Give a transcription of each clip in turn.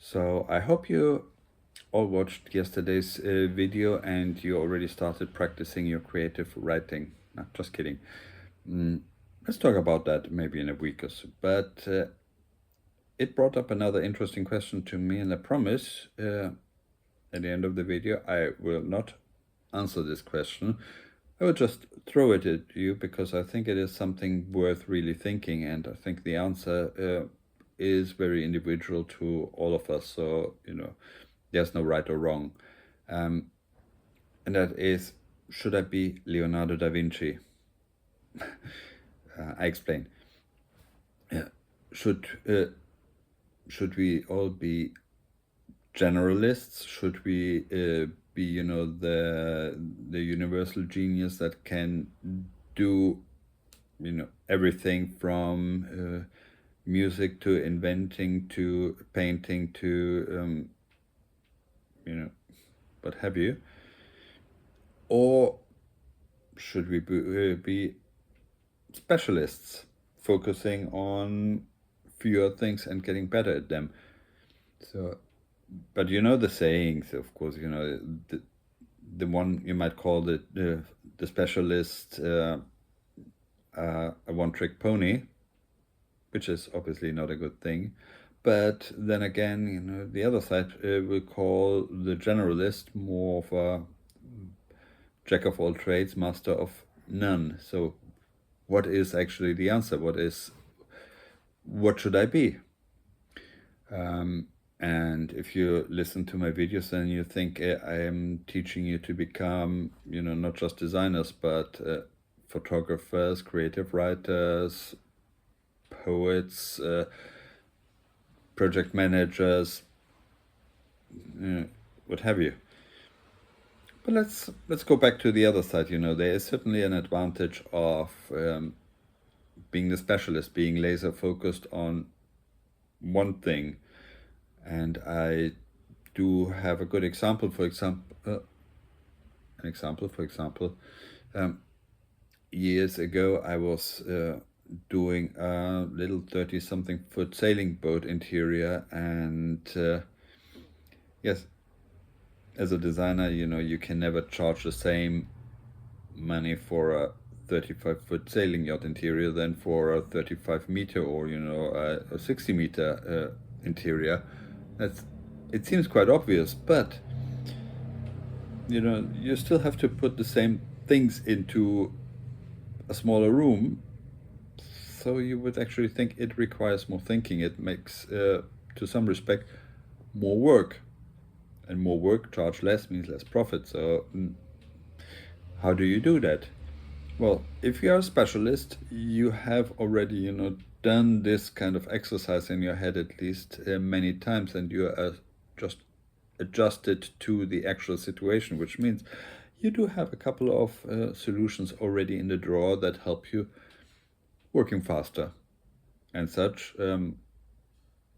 So I hope you all watched yesterday's video and you already started practicing your creative writing. No, just kidding. Mm, let's talk about that maybe in a week or so. But it brought up another interesting question to me, and I promise at the end of the video I will not answer this question. I will just throw it at you because I think it is something worth really thinking, and I think the answer is very individual to all of us. So, there's no right or wrong. And that is, should I be Leonardo da Vinci? I explain. Uh, should should we all be generalists? Should we be, the universal genius that can do, everything from music to inventing to painting to, what have you? Or should we be specialists, focusing on fewer things and getting better at them? So, but you know the sayings, of course. The one you might call the specialist a one-trick pony, which is obviously not a good thing. But then again, the other side will call the generalist more of a jack of all trades, master of none. So what is actually the answer? What should I be? And if you listen to my videos, then you think I am teaching you to become, not just designers, but photographers, creative writers, poets, project managers, what have you. But let's go back to the other side. There is certainly an advantage of being the specialist, being laser focused on one thing. And I do have a good example. For example, years ago, I was doing a little 30-something foot sailing boat interior, and yes, as a designer, you can never charge the same money for a 35-foot sailing yacht interior than for a 35-meter or a 60-meter interior. It seems quite obvious, but you still have to put the same things into a smaller room. So you would actually think it requires more thinking. It makes, to some respect, more work. And more work, charge less, means less profit. So how do you do that? Well, if you are a specialist, you have already, done this kind of exercise in your head at least many times, and you are just adjusted to the actual situation, which means you do have a couple of solutions already in the drawer that help you working faster. And such,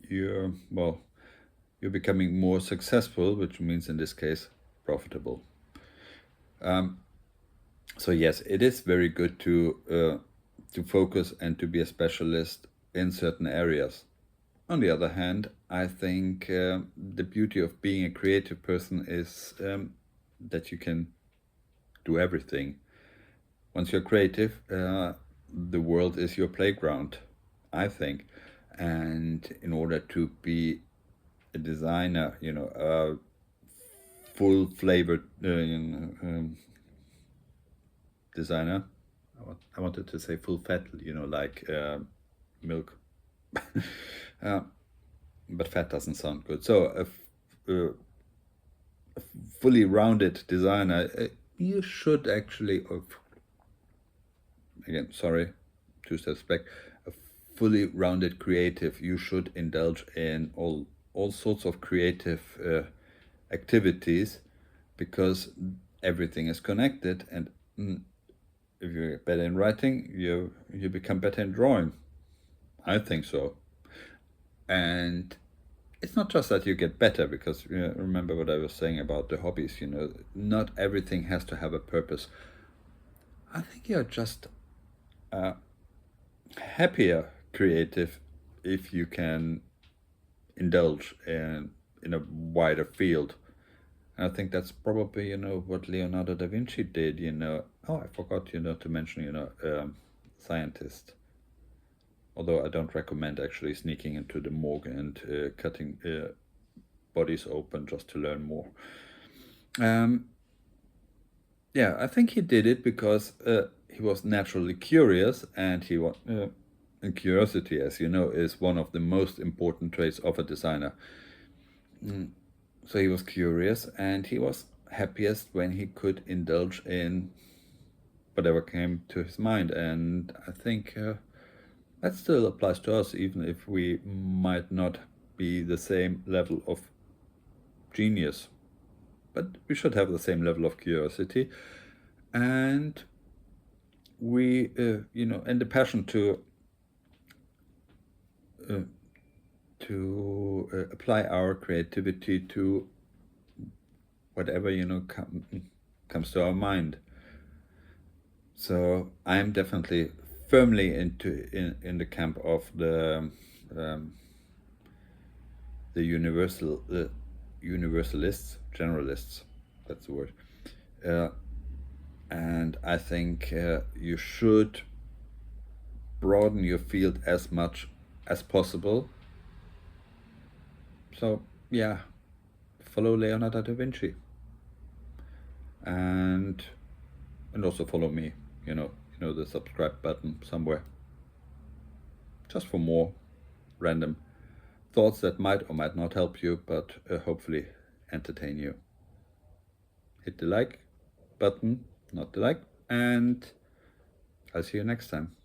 you're becoming more successful, which means in this case profitable. So yes, it is very good to focus and to be a specialist in certain areas. On the other hand, I think the beauty of being a creative person is that you can do everything. Once you're creative, the world is your playground, I think. And in order to be a designer, a full-flavored designer. I wanted to say full fat, like milk. But fat doesn't sound good. So a fully rounded designer, you should actually, again, sorry, 2 steps back, a fully rounded creative, you should indulge in all sorts of creative activities, because everything is connected. And if you're better in writing, you become better in drawing. I think so. And it's not just that you get better, because remember what I was saying about the hobbies. Not everything has to have a purpose. I think you're just happier creative if you can indulge in in a wider field. And I think that's probably, what Leonardo da Vinci did, Oh, I forgot, to mention, scientist. Although I don't recommend actually sneaking into the morgue and cutting bodies open just to learn more. Yeah, I think he did it because he was naturally curious, and and curiosity, as you know, is one of the most important traits of a designer. So he was curious, and he was happiest when he could indulge in whatever came to his mind. And I think that still applies to us, even if we might not be the same level of genius. But we should have the same level of curiosity, and and the passion to apply our creativity to whatever comes to our mind. So I'm definitely firmly in the camp of the universalists, generalists. That's the word. And I think you should broaden your field as much as possible. So yeah, follow Leonardo da Vinci, and also follow me. The subscribe button somewhere, just for more random thoughts that might or might not help you, but hopefully entertain you. Hit the like button, not the like, and I'll see you next time.